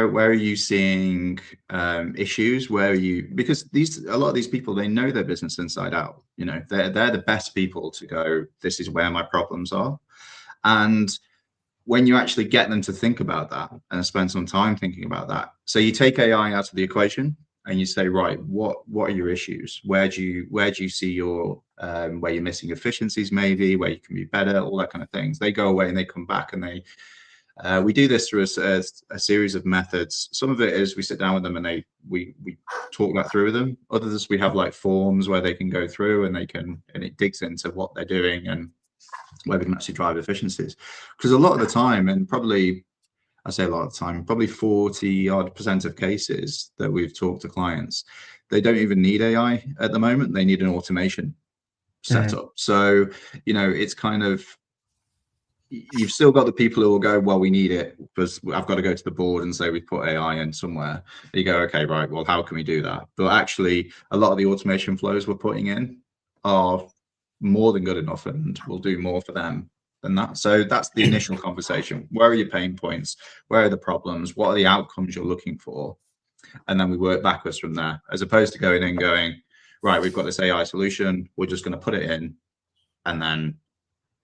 where are you seeing issues? Where are you, because a lot of these people, they know their business inside out. You know, they're the best people to go, this is where my problems are. And when you actually get them to think about that and spend some time thinking about that, so you take AI out of the equation and you say, right, what are your issues? Where do you see your where you're missing efficiencies, maybe where you can be better, all that kind of things. They go away and they come back, and we do this through a series of methods. Some of it is we sit down with them and we talk that through with them. Others, we have like forms where they can go through and it digs into what they're doing and where we can actually drive efficiencies. Because a lot of the time, and probably, I say a lot of the time, probably 40% of cases that we've talked to clients, they don't even need AI at the moment. They need an automation setup. So, you know, it's kind of, you've still got the people who will go, well, we need it because I've got to go to the board and say we put AI in somewhere. You go, okay, right, well, how can we do that? But actually, a lot of the automation flows we're putting in are more than good enough, and we'll do more for them than that. So that's the initial conversation. Where are your pain points? Where are the problems? What are the outcomes you're looking for? And then we work backwards from there, as opposed to going in and going, right, we've got this AI solution, we're just going to put it in and then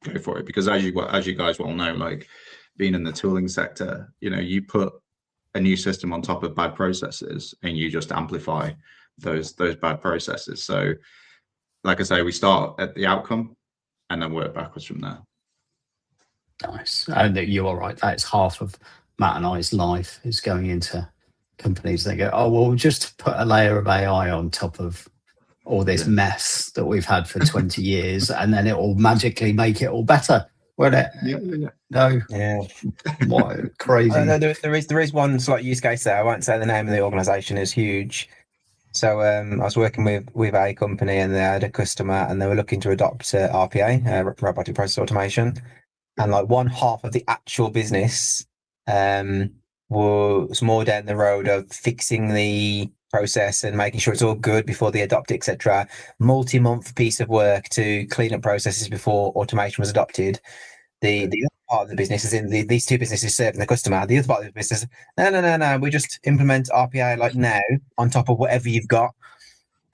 go for it. Because as you guys well know, like being in the tooling sector, you know, you put a new system on top of bad processes and you just amplify those bad processes. So like I say, we start at the outcome and then work backwards from there. Nice. And you are right. That's half of Matt and I's life, is going into companies. They go, oh, well, just put a layer of AI on top of all this mess that we've had for 20 years, and then it will magically make it all better. Won't it? No. Yeah. What crazy. There is one slight use case there. I won't say the name of the organisation. Is huge. So I was working with a company, and they had a customer, and they were looking to adopt RPA, robotic process automation, and like one half of the actual business was more down the road of fixing the process and making sure it's all good before they adopt it, etc. Multi-month piece of work to clean up processes before automation was adopted. The other part of the business is in these two businesses serving the customer. The other part of the business, no, we just implement RPA like now on top of whatever you've got,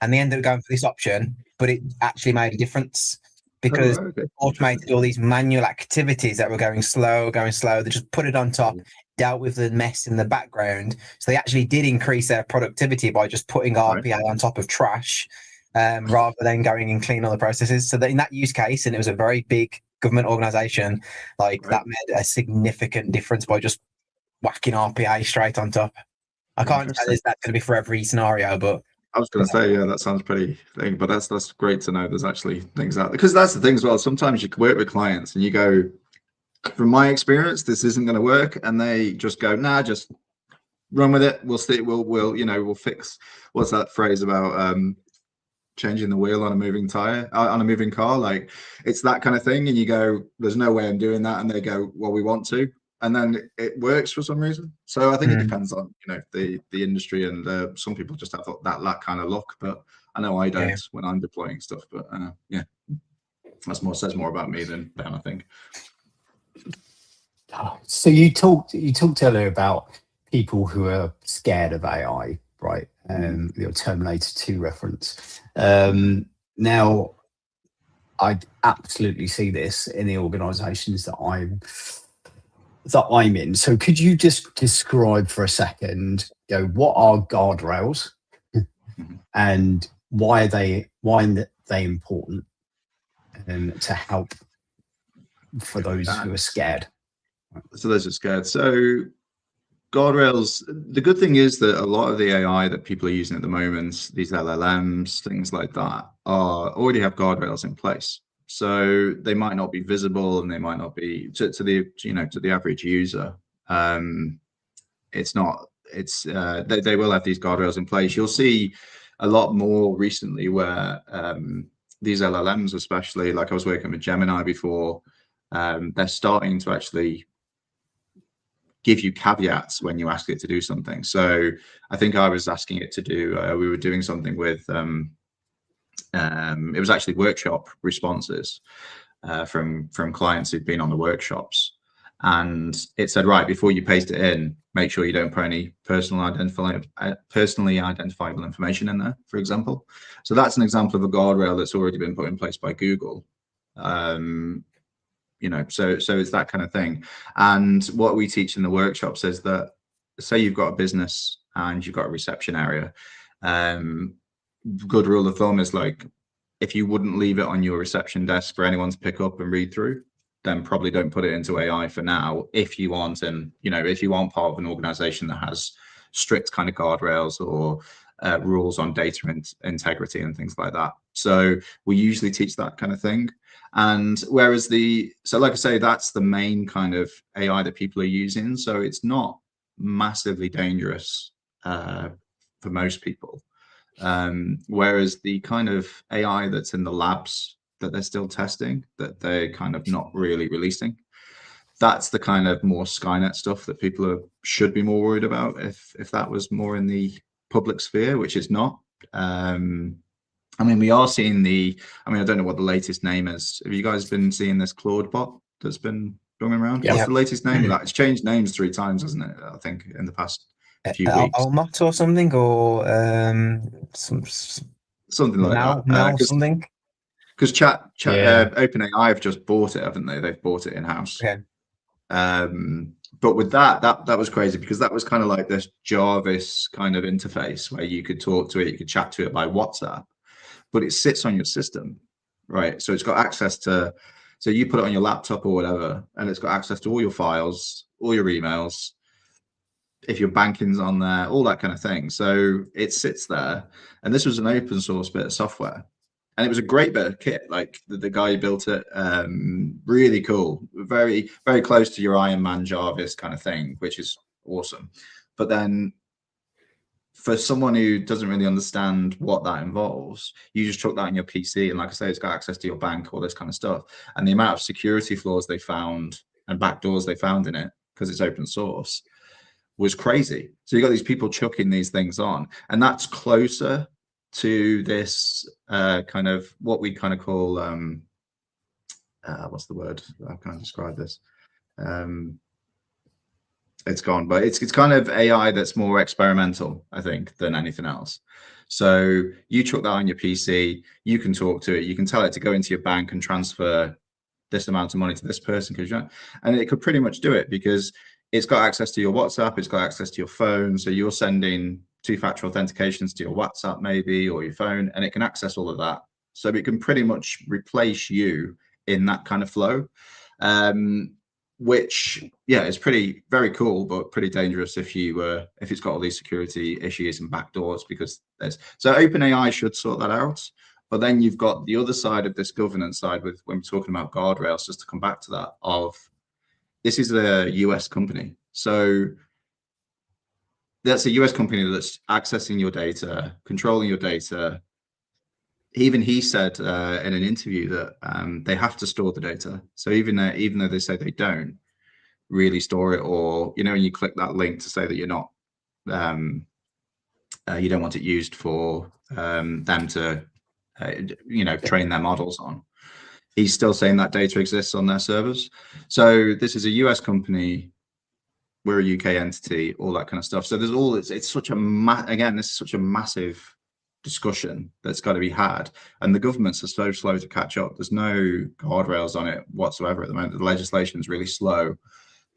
and they end up going for this option, but it actually made a difference because automated all these manual activities that were going slow. They just put it on top, dealt with the mess in the background. So they actually did increase their productivity by just putting RPA on top of trash, rather than going and clean all the processes. So that in that use case, and it was a very big government organization, like that made a significant difference by just whacking RPA straight on top. I can't say that's going to be for every scenario, but I was going to say, yeah, that sounds pretty thing, but that's great to know there's actually things out there, because that's the thing as well. Sometimes you work with clients and you go, from my experience, this isn't going to work, and they just go, nah, just run with it. We'll see. We'll fix. What's that phrase about changing the wheel on a moving tire, on a moving car? Like, it's that kind of thing. And you go, there's no way I'm doing that. And they go, well, we want to. And then it works for some reason. So I think it depends on, you know, the industry, and some people just have that kind of luck. But I know I don't when I'm deploying stuff. But yeah, says more about me than them, I think. So you talked earlier about people who are scared of AI, right? Your Terminator 2 reference. Now, I absolutely see this in the organisations that I'm in. So could you just describe for a second, you know, what are guardrails and why are they important to help for those who are scared? So those are scared. So guardrails, the good thing is that a lot of the AI that people are using at the moment, these LLMs, things like that, already have guardrails in place. So they might not be visible, and they might not be to the average user. They will have these guardrails in place. You'll see a lot more recently where these LLMs, especially, like I was working with Gemini before, they're starting to actually give you caveats when you ask it to do something. So I think I was asking it to do, we were doing something with, it was actually workshop responses from clients who'd been on the workshops. and it said, right, before you paste it in, make sure you don't put any personally identifiable information in there, for example. So that's an example of a guardrail that's already been put in place by Google. You know, so it's that kind of thing. And what we teach in the workshops is that, say you've got a business and you've got a reception area, good rule of thumb is like, if you wouldn't leave it on your reception desk for anyone to pick up and read through, then probably don't put it into AI for now. If you aren't if you aren't part of an organization that has strict kind of guardrails or rules on data integrity and things like that. So we usually teach that kind of thing. And whereas so like I say, that's the main kind of AI that people are using. So it's not massively dangerous for most people. Whereas the kind of AI that's in the labs that they're still testing, that they're kind of not really releasing, that's the kind of more Skynet stuff that people should be more worried about if that was more in the public sphere, which is not. I mean, we are seeing I don't know what the latest name is. Have you guys been seeing this Claude bot that's been going around? Yeah. What's the latest name of that? It's changed names 3 times, hasn't it? I think in the past few weeks. Almot or something, or something like now that. Something. Because OpenAI have just bought it, haven't they? They've bought it in-house. Okay. But with that was crazy, because that was kind of like this Jarvis kind of interface where you could talk to it, you could chat to it by WhatsApp, but it sits on your system, right? So it's got access to, so you put it on your laptop or whatever, and it's got access to all your files, all your emails, if your banking's on there, all that kind of thing. So it sits there, and this was an open source bit of software. And it was a great bit of kit. Like the guy who built it, really cool, very, very close to your Iron Man Jarvis kind of thing, which is awesome. But then for someone who doesn't really understand what that involves, you just chuck that on your PC, and like I say, it's got access to your bank, all this kind of stuff. And the amount of security flaws they found and backdoors they found in it, because it's open source, was crazy. So you got these people chucking these things on, and that's closer to this kind of what we kind of call what's the word? How can I describe this? It's gone, but it's kind of AI that's more experimental, I think, than anything else. So you chuck that on your PC, you can talk to it, you can tell it to go into your bank and transfer this amount of money to this person, and it could pretty much do it, because it's got access to your WhatsApp, it's got access to your phone. So you're sending 2-factor authentications to your WhatsApp maybe, or your phone, and it can access all of that. So it can pretty much replace you in that kind of flow, which, yeah, is very cool, but pretty dangerous if it's got all these security issues and backdoors, because so OpenAI should sort that out. But then you've got the other side of this governance side with, when we're talking about guardrails, just to come back to that, of this is a US company. So that's a US company that's accessing your data, controlling your data. Even he said in an interview that they have to store the data. So even though they say they don't really store it, or, you know, when you click that link to say that you're not, you don't want it used for them to, train their models on, he's still saying that data exists on their servers. So this is a US company, we're a UK entity, all that kind of stuff. So there's it's such a again, this is such a massive discussion that's got to be had, and the governments are so slow to catch up. There's no guardrails on it whatsoever at the moment. The legislation is really slow.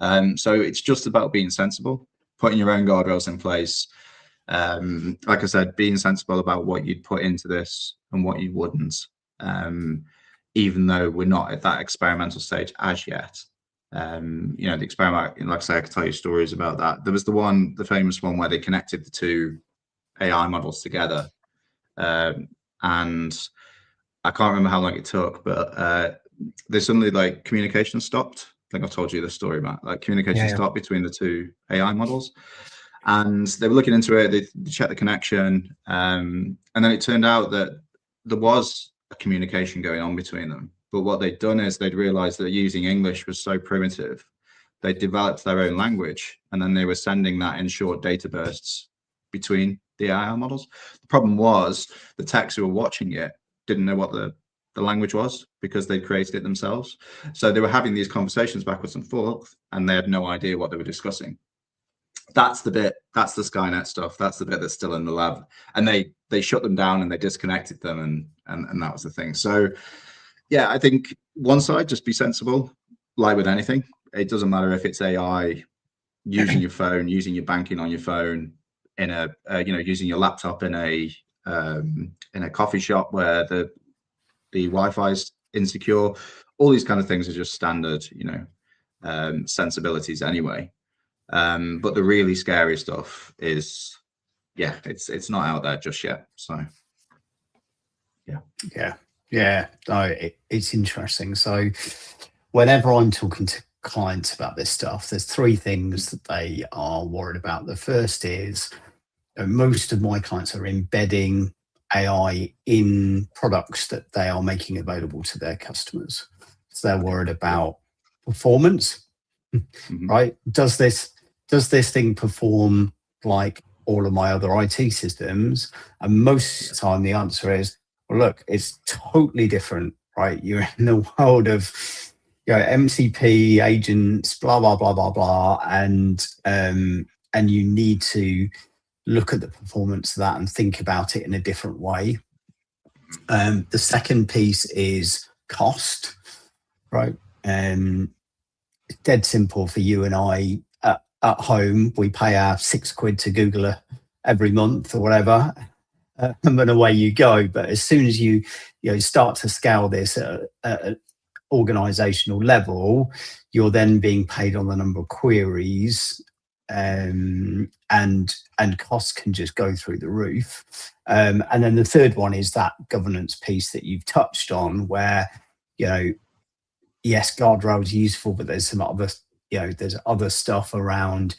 So it's just about being sensible, putting your own guardrails in place. Like I said, being sensible about what you'd put into this and what you wouldn't, even though we're not at that experimental stage as yet. The experiment, like I say, I could tell you stories about that. There was the famous one where they connected the 2 AI models together, and I can't remember how long it took, but they suddenly, like, communication stopped. I think I've told you this story, Matt. Like, communication stopped between the 2 AI models, and they were looking into it. They checked the connection, and then it turned out that there was a communication going on between them. But what they'd done is they'd realized that using English was so primitive, they developed their own language, and then they were sending that in short data bursts between the AI models. The problem was the techs who were watching it didn't know what the the language was, because they created it themselves. So they were having these conversations backwards and forth, and they had no idea what they were discussing. That's the Skynet stuff. That's the bit that's still in the lab. And they shut them down and they disconnected them, and that was the thing. So yeah, I think one side, just be sensible. Like with anything, it doesn't matter if it's AI, using your phone, using your banking on your phone, in a using your laptop in a coffee shop where the Wi-Fi is insecure. All these kind of things are just standard, sensibilities anyway. But the really scary stuff is, yeah, it's not out there just yet. So yeah. No, it's interesting. So whenever I'm talking to clients about this stuff, there's three things that they are worried about. The first is most of my clients are embedding AI in products that they are making available to their customers. So they're worried about performance, right? Does this thing perform like all of my other IT systems? And most of the time the answer is, well, look, it's totally different, right? You're in the world of MCP agents, blah, blah, blah, blah, blah. And you need to look at the performance of that and think about it in a different way. The second piece is cost, right? It's dead simple for you and I. At home, we pay our £6 to Google every month or whatever, and then away you go. But as soon as you start to scale this at an organizational level, you're then being paid on the number of queries, and costs can just go through the roof. And then the third one is that governance piece that you've touched on, where yes, guardrails are useful, but there's some other there's other stuff around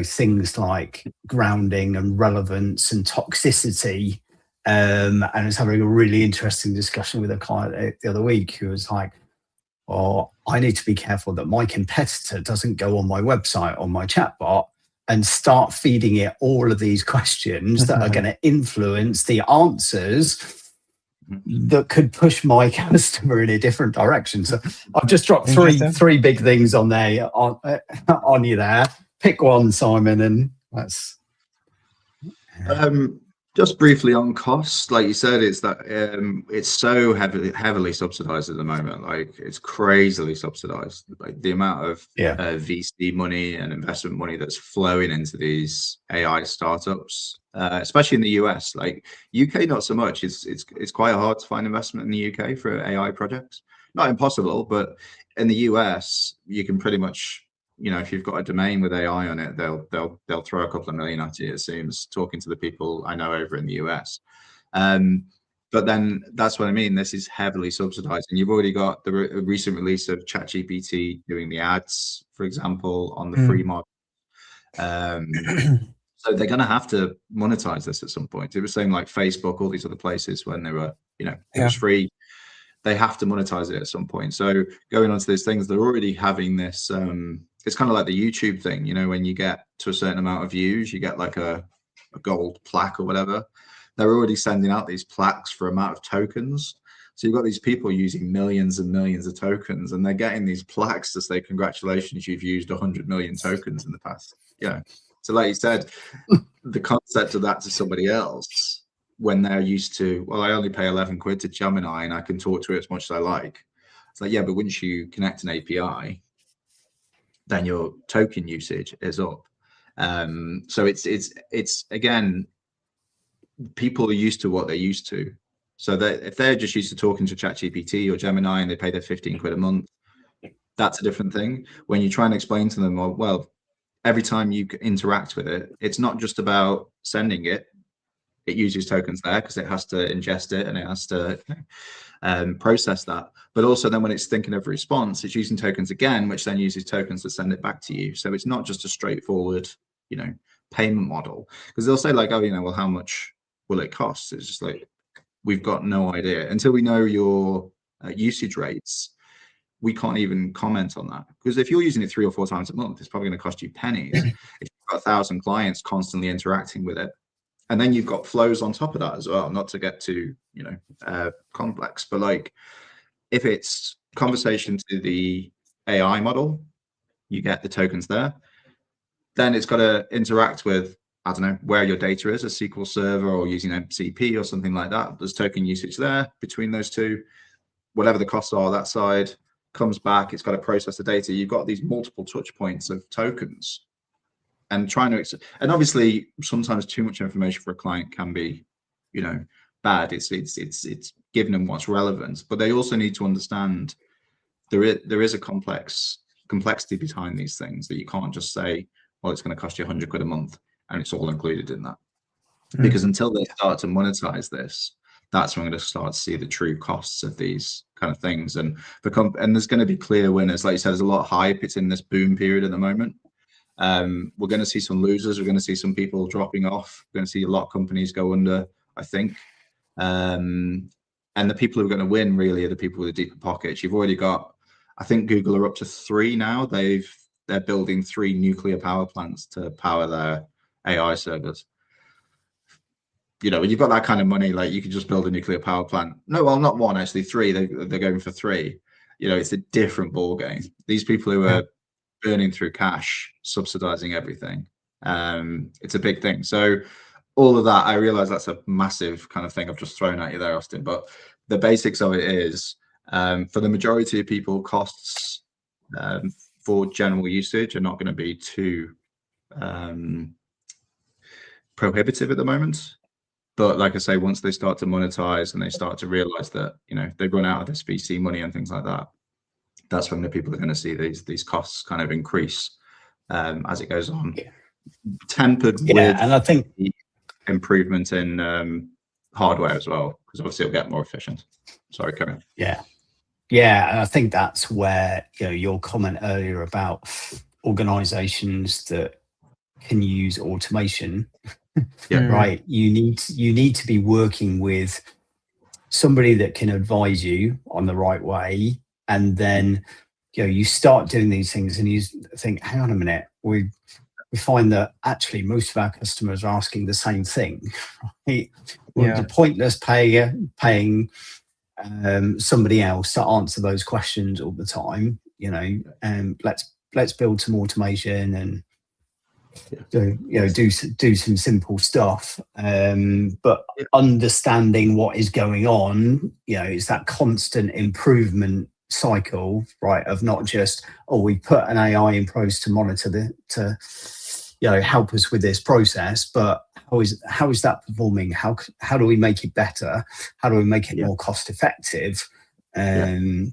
things like grounding and relevance and toxicity. And I was having a really interesting discussion with a client the other week who was like, "Oh, I need to be careful that my competitor doesn't go on my website, on my chatbot, and start feeding it all of these questions that are going to influence the answers that could push my customer in a different direction." So I've just dropped three big things on there on you there. Pick one, Simon, and that's. Just briefly on costs, like you said, it's that it's so heavily subsidized at the moment. Like, it's crazily subsidized. Like, the amount of VC money and investment money that's flowing into these AI startups, especially in the US. Like, UK, not so much. It's quite hard to find investment in the UK for AI projects. Not impossible, but in the US, you can pretty much, if you've got a domain with AI on it, they'll throw a couple of million at you, it seems, talking to the people I know over in the US. But then that's what I mean. This is heavily subsidized, and you've already got the recent release of ChatGPT doing the ads, for example, on the free model. So they're going to have to monetize this at some point. It was same like Facebook, all these other places, when they were, it was free. They have to monetize it at some point. So going on to these things, they're already having this. It's kind of like the YouTube thing, when you get to a certain amount of views, you get like a gold plaque or whatever. They're already sending out these plaques for amount of tokens. So you've got these people using millions and millions of tokens, and they're getting these plaques to say, congratulations, you've used 100 million tokens in the past. So like you said, the concept of that to somebody else, when they're used to, well, I only pay £11 to Gemini and I can talk to it as much as I like. It's like, yeah, but once you connect an API, then your token usage is up. So it's again, people are used to what they're used to. So that if they're just used to talking to ChatGPT or Gemini and they pay their £15 a month, that's a different thing. When you try and explain to them, well, every time you interact with it, it's not just about sending it. It uses tokens there because it has to ingest it and it has to process that. But also then when it's thinking of a response, it's using tokens again, which then uses tokens to send it back to you. So it's not just a straightforward, payment model. Because they'll say like, oh, well, how much will it cost? It's just like, we've got no idea. Until we know your usage rates, we can't even comment on that. Because if you're using it 3 or 4 times a month, it's probably going to cost you pennies. If you've got 1,000 clients constantly interacting with it, And then you've got flows on top of that as well, not to get too, complex, but like if it's conversation to the AI model, you get the tokens there. Then it's got to interact with, I don't know, where your data is, a SQL server or using MCP or something like that. There's token usage there between those two. Whatever the costs are, that side comes back. It's got to process the data. You've got these multiple touch points of tokens, and and obviously sometimes too much information for a client can be, bad. It's giving them what's relevant, but they also need to understand there is a complexity behind these things that you can't just say, well, it's going to cost you 100 quid a month and it's all included in that. Because until they start to monetize this, that's when we're going to start to see the true costs of these kind of things. And there's going to be clear winners. Like you said, there's a lot of hype. It's in this boom period at the moment. We're going to see some losers. We're going to see some people dropping off. We're going to see a lot of companies go under, I think. And the people who are going to win really are the people with the deeper pockets. You've already got, I think Google are up to 3 now. They're building 3 nuclear power plants to power their AI servers. When you've got that kind of money, like you could just build a nuclear power plant. No, well, not 1, actually 3. They're going for 3. It's a different ball game. These people who are burning through cash, subsidizing everything. It's a big thing. So all of that, I realize that's a massive kind of thing I've just thrown at you there, Austin. But the basics of it is, for the majority of people, costs for general usage are not going to be too prohibitive at the moment. But like I say, once they start to monetize and they start to realize that, they run out of this VC money and things like that, that's when the people are going to see these costs kind of increase as it goes on. Tempered with, and I think the improvement in hardware as well, because obviously it'll get more efficient. Sorry, Karen. Yeah, and I think that's where your comment earlier about organizations that can use automation, right? You need to be working with somebody that can advise you on the right way, and then you start doing these things and you think, hang on a minute, we find that actually most of our customers are asking the same thing, right? The pointless paying somebody else to answer those questions all the time, and let's build some automation and do some simple stuff, but understanding what is going on, it's that constant improvement cycle, right, of not just, we put an AI in post to monitor to help us with this process, but how is that performing? How do we make it better? How do we make it more cost effective? Because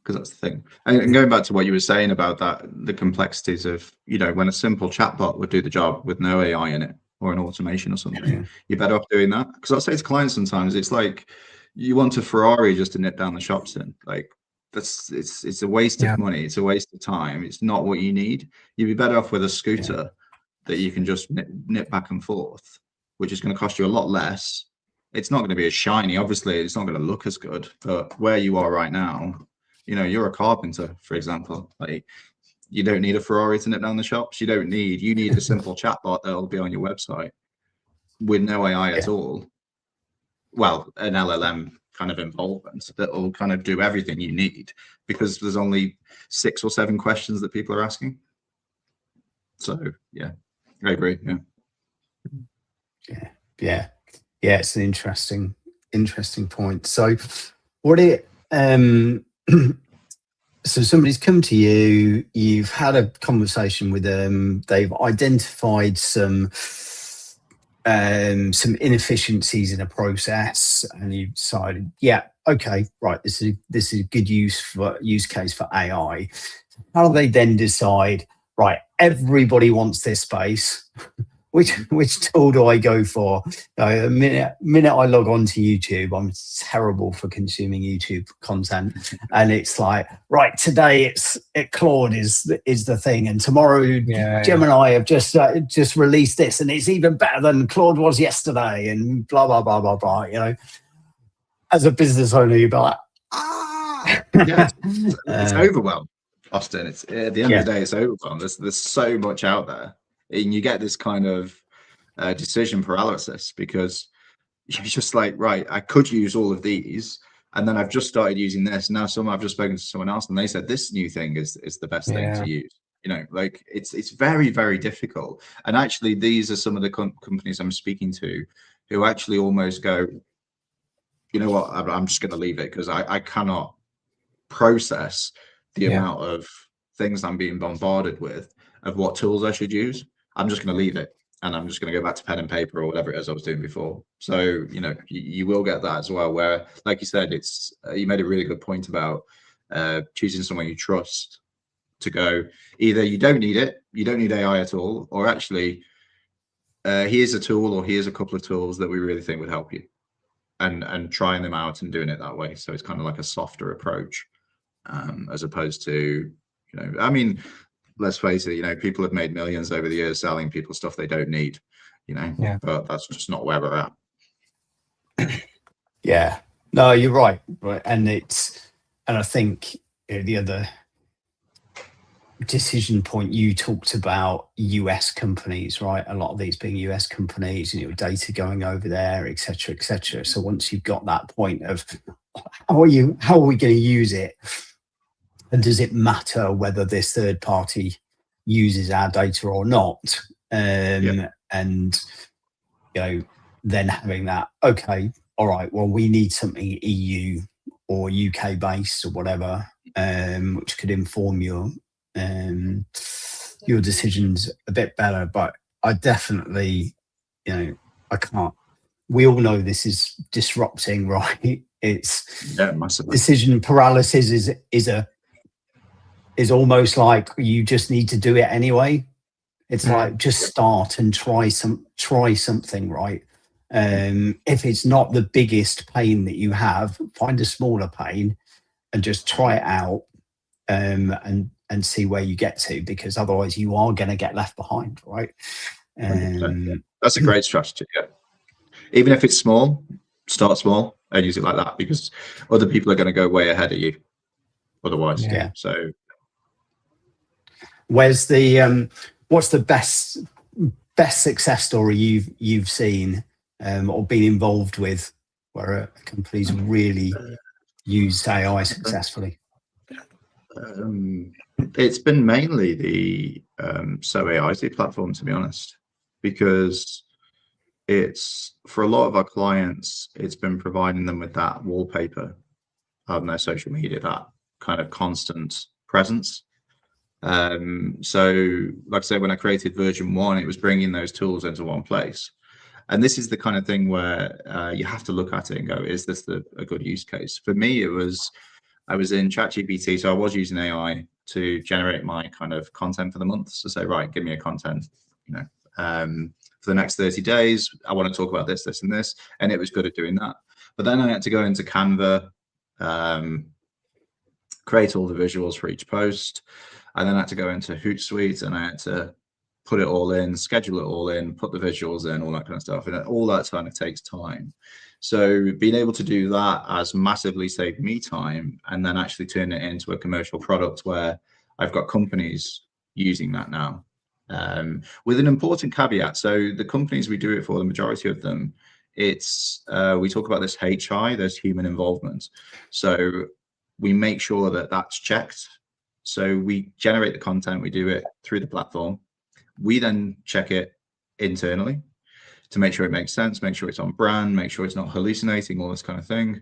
that's the thing. And going back to what you were saying about that, the complexities of, when a simple chatbot would do the job with no AI in it, or an automation or something, you're better off doing that. Because I'll say to clients sometimes, it's like you want a Ferrari just to nip down the shops in. Like it's a waste of money. It's a waste of time. It's not what you need. You'd be better off with a scooter that you can just nip back and forth, which is going to cost you a lot less. It's not going to be as shiny. Obviously, it's not going to look as good. But where you are right now, you're a carpenter, for example. Like, you don't need a Ferrari to nip down the shops. You need a simple chatbot that'll be on your website with no AI at all. Well, an LLM kind of involvement that will kind of do everything you need, because there's only 6 or 7 questions that people are asking. So I agree. Yeah. It's an interesting point. So what it so somebody's come to you, you've had a conversation with them, they've identified some inefficiencies in a process, and you've decided, okay, right, this is a good use case for AI. How do they then decide, right, everybody wants this space, which tool do I go for? The minute I log on to YouTube, I'm terrible for consuming YouTube content, and it's like, right, today Claude is the thing, and tomorrow Gemini have just released this, and it's even better than Claude was yesterday, and blah blah blah blah blah. As a business owner, you'd be like, it's overwhelmed, Austin. It's at the end of the day, it's overwhelmed. There's so much out there. And you get this kind of decision paralysis, because you're just like, right, I could use all of these, and then I've just started using this. Now I've just spoken to someone else and they said this new thing is the best thing to use. Like it's very, very difficult. And actually, these are some of the companies I'm speaking to who actually almost go, you know what, I'm just going to leave it because I cannot process the amount of things I'm being bombarded with of what tools I should use. I'm just going to leave it, and I'm just going to go back to pen and paper or whatever it is I was doing before. So, you will get that as well, where, like you said, it's you made a really good point about choosing someone you trust to go, either you don't need it, you don't need AI at all, or actually here's a tool, or here's a couple of tools that we really think would help you, and trying them out and doing it that way. So it's kind of like a softer approach, as opposed to, I mean, let's face it, people have made millions over the years selling people stuff they don't need, but that's just not where we're at. Yeah, no, you're right. And I think the other decision point, you talked about US companies, right? A lot of these being US companies, data going over there, et cetera, et cetera. So once you've got that point of how are we going to use it? And does it matter whether this third party uses our data or not? And, then having that, okay, all right, well, we need something EU or UK based or whatever, which could inform your decisions a bit better. But I definitely, I can't, we all know this is disrupting, right? It's decision paralysis is almost like you just need to do it anyway. It's like, just start and try something, right? If it's not the biggest pain that you have, find a smaller pain and just try it out, and see where you get to, because otherwise you are going to get left behind, right? That's a great strategy. Yeah. Even if it's small, start small and use it like that, because other people are going to go way ahead of you otherwise. Yeah. So where's the what's the best success story you've seen or been involved with where a company's really used AI successfully? It's been mainly the SoAIZ platform, to be honest, because it's, for a lot of our clients, it's been providing them with that wallpaper on their social media, that kind of constant presence. So like I said, when I created version 1, it was bringing those tools into one place. And this is the kind of thing where you have to look at it and go, is this a good use case? For me, I was in ChatGPT, so I was using AI to generate my kind of content for the month. So say, right, give me a content, for the next 30 days, I want to talk about this, this, and this. And it was good at doing that. But then I had to go into Canva, create all the visuals for each post. And then I had to go into Hootsuite, and I had to put it all in, schedule it all in, put the visuals in, all that kind of stuff. And all that kind of takes time. So being able to do that has massively saved me time, and then actually turn it into a commercial product where I've got companies using that now, with an important caveat. So the companies we do it for, the majority of them, it's we talk about this HI, there's human involvement. So we make sure that that's checked. So we generate the content, we do it through the platform. We then check it internally to make sure it makes sense, make sure it's on brand, make sure it's not hallucinating, all this kind of thing.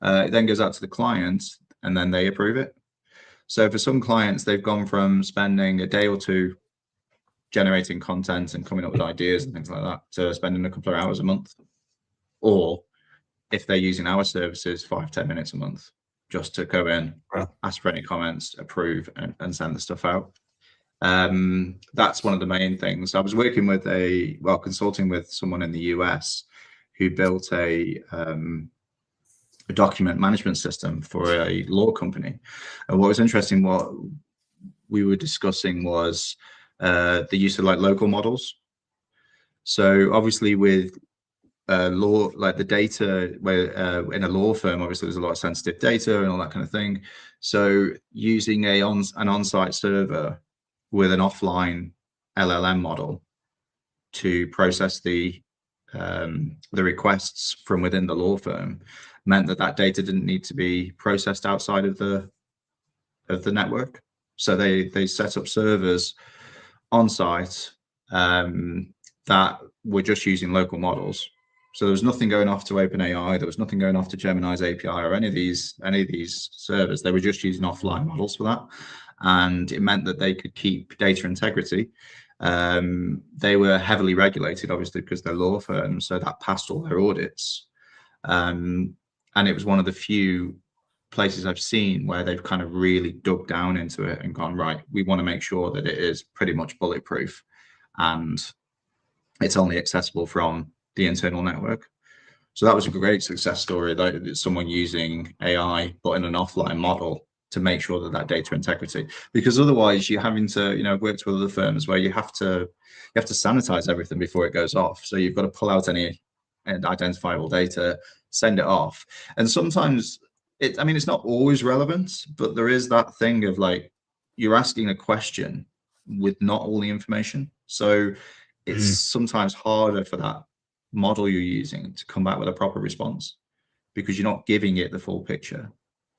It then goes out to the client, and then they approve it. So for some clients, they've gone from spending a day or two generating content and coming up with ideas and things like that to spending a couple of hours a month. Or if they're using our services, 5-10 minutes a month, just to go in, ask for any comments, approve, and send the stuff out. That's one of the main things. I was working with consulting with someone in the US who built a document management system for a law company. And what was interesting, what we were discussing was the use of local models. So obviously with law, like the data where in a law firm, obviously there's a lot of sensitive data and all that kind of thing. So using an on-site server with an offline LLM model to process the requests from within the law firm meant that data didn't need to be processed outside of the network. So they set up servers on site that were just using local models. So there was nothing going off to OpenAI. There was nothing going off to Gemini's API or any of these servers. They were just using offline models for that, and it meant that they could keep data integrity. They were heavily regulated, obviously, because they're law firms, so that passed all their audits. And it was one of the few places I've seen where they've kind of really dug down into it and gone, right, we want to make sure that it is pretty much bulletproof and it's only accessible from the internal network. So that was a great success story, that someone using AI but in an offline model to make sure that data integrity, because otherwise you're having to, I've worked with other firms where you have to sanitize everything before it goes off. So you've got to pull out any identifiable data, send it off. And sometimes it's not always relevant, but there is that thing of like, you're asking a question with not all the information. So it's sometimes harder for that model you're using to come back with a proper response because you're not giving it the full picture.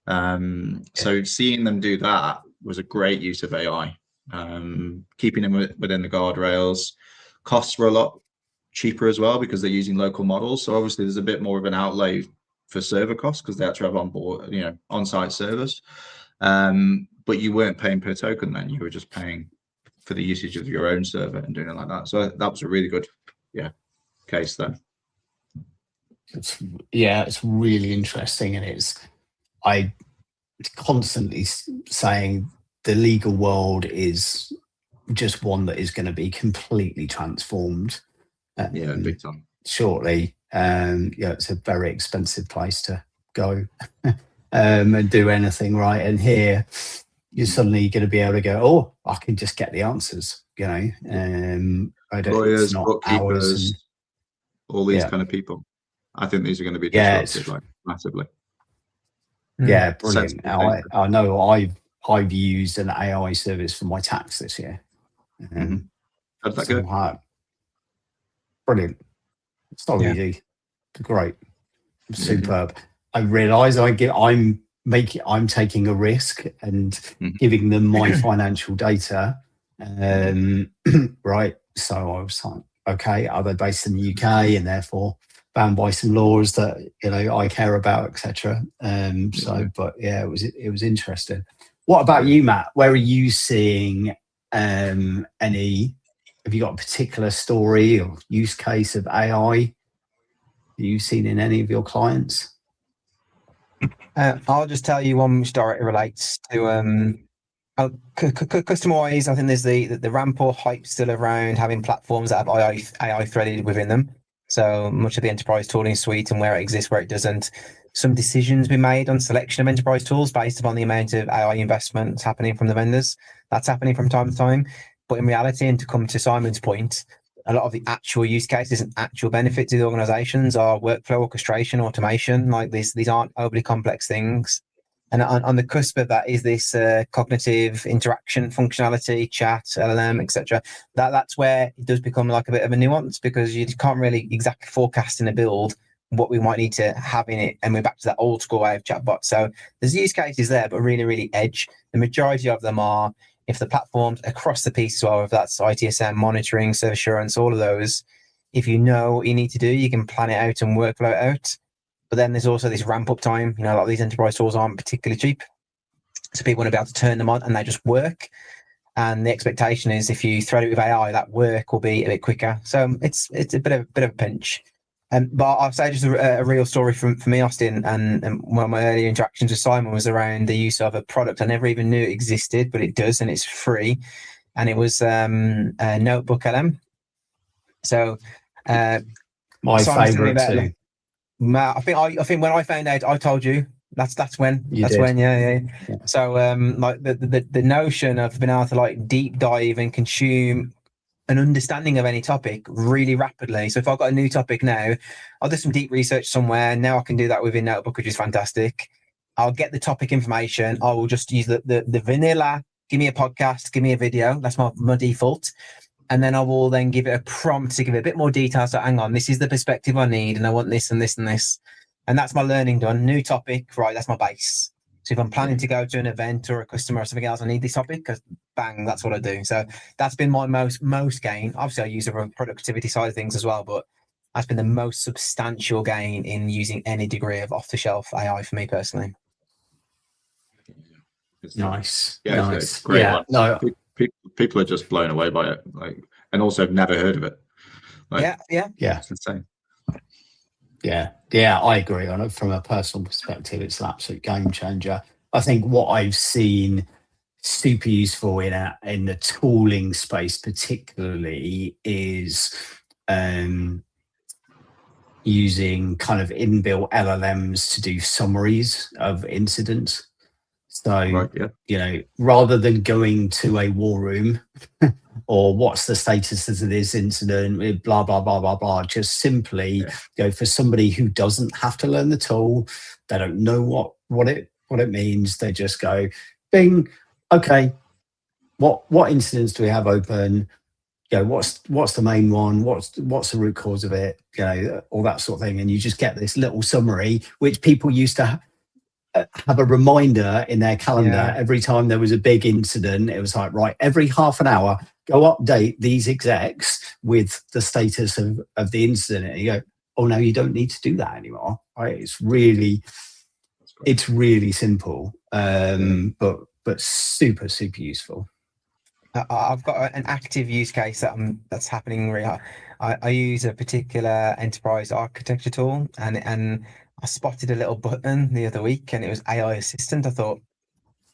So seeing them do that was a great use of AI, keeping them within the guardrails. Costs were a lot cheaper as well because they're using local models. So obviously there's a bit more of an outlay for server costs because they actually have on board, on-site servers. But you weren't paying per token then, you were just paying for the usage of your own server and doing it like that. So that was a really good, case then. It's really interesting, and I constantly saying the legal world is just one that is going to be completely transformed. Big time. Shortly. It's a very expensive place to go and do anything right. And here, you're suddenly going to be able to go, oh, I can just get the answers. Lawyers, bookkeepers, all these kind of people. I think these are going to be disrupted massively. Yeah, brilliant. I know I've used an AI service for my tax this year. How did that go? Brilliant. It's not easy. Great. Superb. I realise I'm taking a risk and giving them my financial data. Right. So I was like, okay, are they based in the UK and therefore bound by some laws that I care about, etc. It was interesting. What about you, Matt? Where are you seeing any? Have you got a particular story or use case of AI you've seen in any of your clients? I'll just tell you one which directly relates to customer-wise. I think there's the rampant hype still around having platforms that have AI threaded within them. So much of the enterprise tooling suite and where it exists, where it doesn't. Some decisions be made on selection of enterprise tools based upon the amount of AI investments happening from the vendors. That's happening from time to time. But in reality, and to come to Simon's point, a lot of the actual use cases and actual benefits to the organizations are workflow orchestration, automation. Like these aren't overly complex things. And on the cusp of that is this cognitive interaction functionality, chat, LLM, etc. That's where it does become like a bit of a nuance, because you can't really exactly forecast in a build what we might need to have in it. And we're back to that old school way of chatbot. So there's use cases there, but really, really edge. The majority of them are, if the platforms across the piece as well, if that's ITSM, monitoring, service assurance, all of those, if you know what you need to do, you can plan it out and workflow it out. But then there's also this ramp up time. A lot of these enterprise tools aren't particularly cheap. So people want to be able to turn them on and they just work. And the expectation is if you thread it with AI, that work will be a bit quicker. So it's a bit of a pinch. But I'll say just a real story for me, Austin, and one of my earlier interactions with Simon was around the use of a product I never even knew it existed, but it does, and it's free. And it was a Notebook LM. So my favorite too. I think when I found out, I told you. That's when. Yeah. So like the notion of being able to like deep dive and consume an understanding of any topic really rapidly. So if I've got a new topic now, I'll do some deep research somewhere. Now I can do that within Notebook, which is fantastic. I'll get the topic information. I will just use the vanilla, give me a podcast, give me a video. That's my default. and then I will then give it a prompt to give it a bit more detail. So hang on, this is the perspective I need, and I want this and this and this. And that's my learning done. New topic, right? That's my base. So if I'm planning to go to an event or a customer or something else, I need this topic, because bang, that's what I do. So that's been my most gain. Obviously, I use it for productivity side of things as well, but that's been the most substantial gain in using any degree of off-the-shelf AI for me personally. Nice. Yeah, nice. It's great. Yeah, no. People are just blown away by it, like, and also have never heard of it. Like, yeah. It's insane. Yeah, I agree on it. From a personal perspective, it's an absolute game changer. I think what I've seen super useful in the tooling space particularly is using kind of inbuilt LLMs to do summaries of incidents. So, rather than going to a war room or what's the status of this incident, blah, blah, blah, blah, blah, just simply go for somebody who doesn't have to learn the tool. They don't know what it means. They just go, bing, okay, what incidents do we have open? What's the main one? What's the root cause of it? All that sort of thing. And you just get this little summary, which people used to have a reminder in their calendar every time there was a big incident. It was like, right, every half an hour, go update these execs with the status of the incident. And you go, oh no, you don't need to do that anymore. Right? It's really simple, but super, super useful. I've got an active use case that's happening. I use a particular enterprise architecture tool, and I spotted a little button the other week, and it was AI assistant. I thought,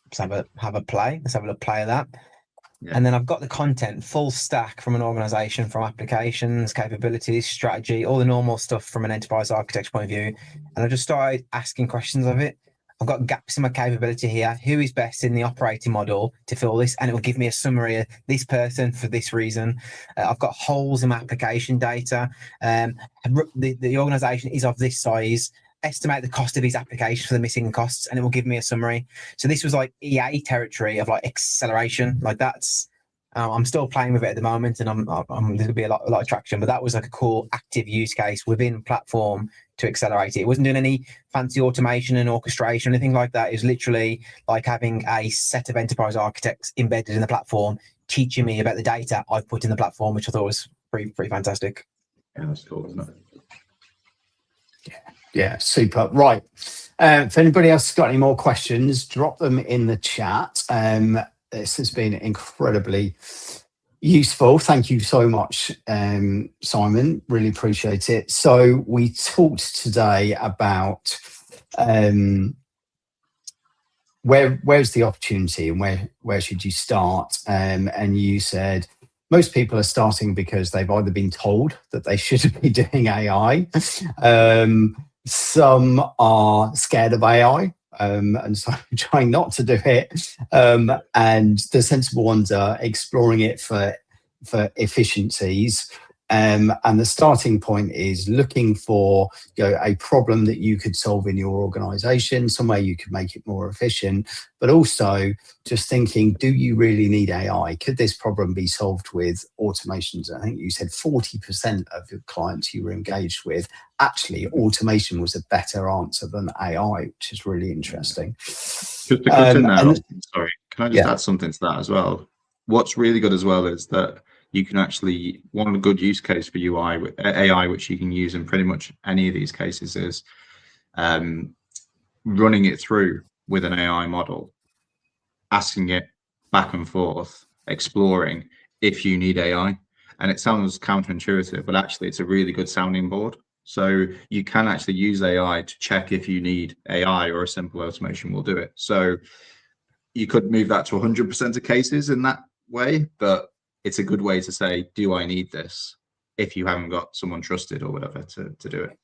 let's have a play. Let's have a little play of that. Yeah. And then I've got the content full stack from an organization, from applications, capabilities, strategy, all the normal stuff from an enterprise architecture point of view. And I just started asking questions of it. I've got gaps in my capability here. Who is best in the operating model to fill this? And it will give me a summary of this person for this reason. I've got holes in my application data. The organization is of this size. Estimate the cost of these applications for the missing costs, and it will give me a summary. So this was like EA territory of like acceleration. Like that's, I'm still playing with it at the moment, and there'll be a lot of traction. But that was like a cool active use case within platform to accelerate it. It wasn't doing any fancy automation and orchestration or anything like that. It was literally like having a set of enterprise architects embedded in the platform, teaching me about the data I've put in the platform, which I thought was pretty fantastic. Yeah, that's cool, isn't it? Yeah, super. Right. If anybody else has got any more questions, drop them in the chat. This has been incredibly useful. Thank you so much, Simon. Really appreciate it. So we talked today about where's the opportunity and where should you start? And you said most people are starting because they've either been told that they should be doing AI. Some are scared of AI, and so trying not to do it. And the sensible ones are exploring it for efficiencies. And the starting point is looking for a problem that you could solve in your organization, some way you could make it more efficient, but also just thinking, do you really need AI? Could this problem be solved with automations? I think you said 40% of your clients you were engaged with, actually automation was a better answer than AI, which is really interesting. Just to cut in there, sorry, can I just add something to that as well? What's really good as well is that you can actually, one good use case for UI with AI, which you can use in pretty much any of these cases, is running it through with an AI model, asking it back and forth, exploring if you need AI. And it sounds counterintuitive, but actually it's a really good sounding board. So you can actually use AI to check if you need AI, or a simple automation will do it. So you could move that to 100% of cases in that way, but it's a good way to say, do I need this? If you haven't got someone trusted or whatever to do it.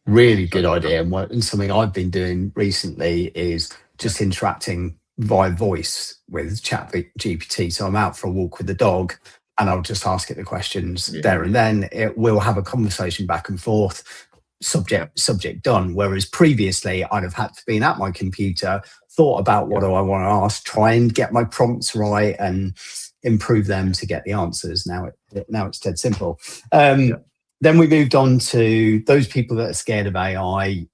Really good idea. And something I've been doing recently is just interacting via voice with ChatGPT. So I'm out for a walk with the dog and I'll just ask it the questions there and then. It will have a conversation back and forth, subject done. Whereas previously I'd have had to be at my computer, thought about what do I want to ask, try and get my prompts right, and improve them to get the answers. Now it's dead simple. Then we moved on to those people that are scared of AI.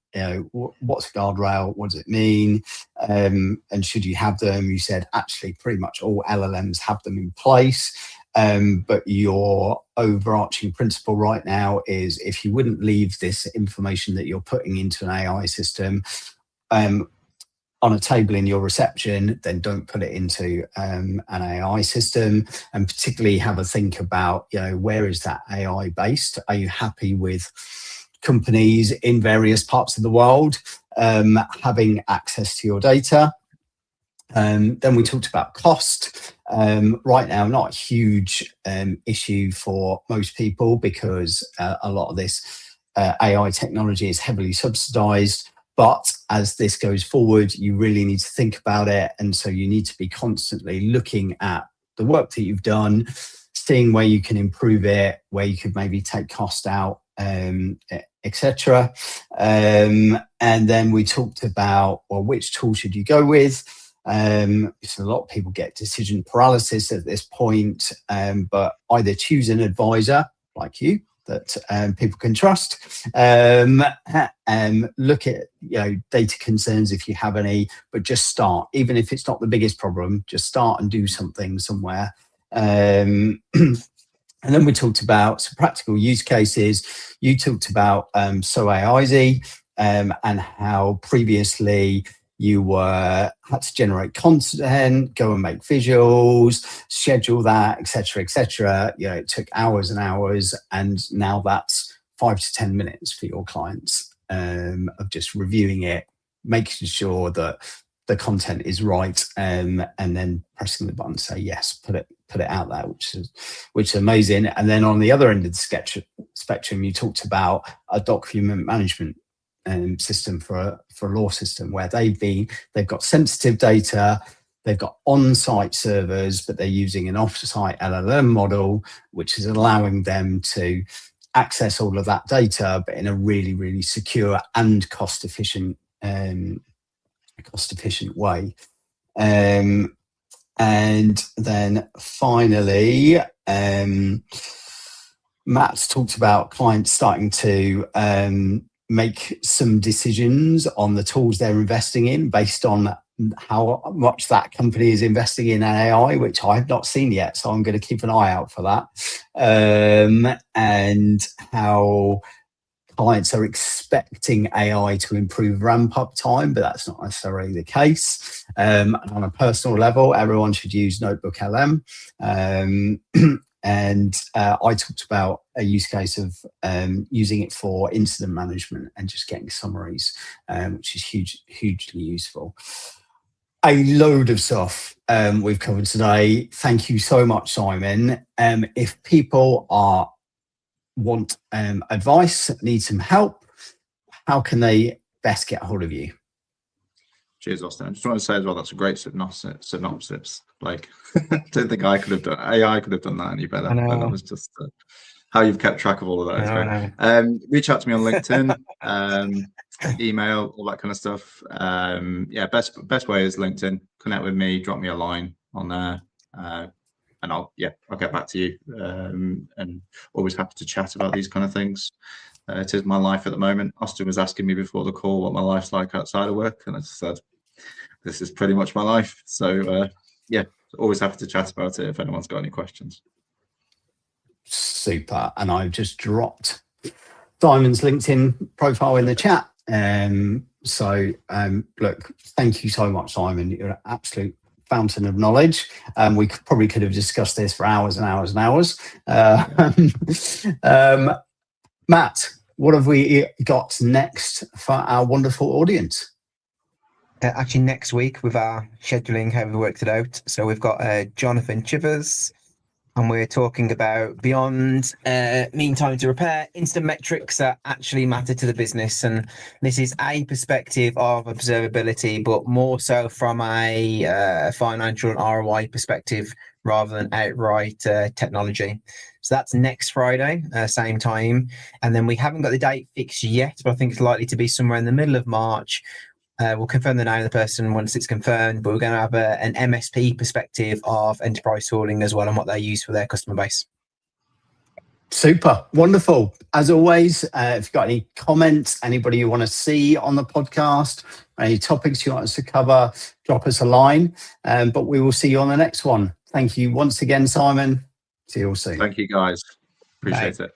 What's a guardrail? What does it mean? And should you have them? You said actually pretty much all LLMs have them in place. But your overarching principle right now is if you wouldn't leave this information that you're putting into an AI system on a table in your reception, then don't put it into an AI system, and particularly have a think about, where is that AI based? Are you happy with companies in various parts of the world having access to your data? Then we talked about cost. Right now, not a huge issue for most people because a lot of this AI technology is heavily subsidized. But as this goes forward, you really need to think about it. And so you need to be constantly looking at the work that you've done, seeing where you can improve it, where you could maybe take cost out, etc. And then we talked about, well, which tool should you go with? So a lot of people get decision paralysis at this point, but either choose an advisor like you that people can trust, look at data concerns if you have any, but just start. Even if it's not the biggest problem, just start and do something somewhere. And then we talked about some practical use cases. You talked about SoAIsy and how previously you had to generate content, go and make visuals, schedule that, etc., etc. It took hours and hours, and now that's 5 to 10 minutes for your clients of just reviewing it, making sure that the content is right, and then pressing the button to say yes, put it out there, which is amazing. And then on the other end of the spectrum, you talked about a document management system for a law system where they've got sensitive data, they've got on-site servers, but they're using an off-site LLM model, which is allowing them to access all of that data, but in a really, really secure and cost-efficient way. And then finally, Matt's talked about clients starting to make some decisions on the tools they're investing in based on how much that company is investing in AI, which I have not seen yet. So I'm going to keep an eye out for that. And how clients are expecting AI to improve ramp-up time, but that's not necessarily the case. On a personal level, everyone should use NotebookLM. And I talked about a use case of using it for incident management and just getting summaries, which is hugely useful. A load of stuff we've covered today. Thank you so much, Simon. If people want advice, need some help, how can they best get a hold of you? Cheers, Austin. I just want to say as well, that's a great synopsis. Like, I don't think I could have done AI could have done that any better. And that was just how you've kept track of all of that. Reach out to me on LinkedIn, email, all that kind of stuff. Best way is LinkedIn. Connect with me, drop me a line on there, and I'll get back to you. And always happy to chat about these kind of things. It is my life at the moment. Austin was asking me before the call what my life's like outside of work, and I just said, this is pretty much my life. So always happy to chat about it if anyone's got any questions. Super. And I've just dropped Simon's LinkedIn profile in the chat. Look, thank you so much, Simon. You're an absolute fountain of knowledge. We probably could have discussed this for hours and hours and hours. Matt, what have we got next for our wonderful audience? Actually, next week with our scheduling, how we worked it out. So we've got Jonathan Chivers, and we're talking about beyond mean time to repair, instant metrics that actually matter to the business. And this is a perspective of observability, but more so from a financial and ROI perspective rather than outright technology. So that's next Friday, same time. And then we haven't got the date fixed yet, but I think it's likely to be somewhere in the middle of March. We'll confirm the name of the person once it's confirmed, but we're going to have an MSP perspective of enterprise tooling as well and what they use for their customer base. Super, wonderful. As always, if you've got any comments, anybody you want to see on the podcast, any topics you want us to cover, drop us a line. But we will see you on the next one. Thank you once again, Simon. See you all soon. Thank you, guys. Appreciate it.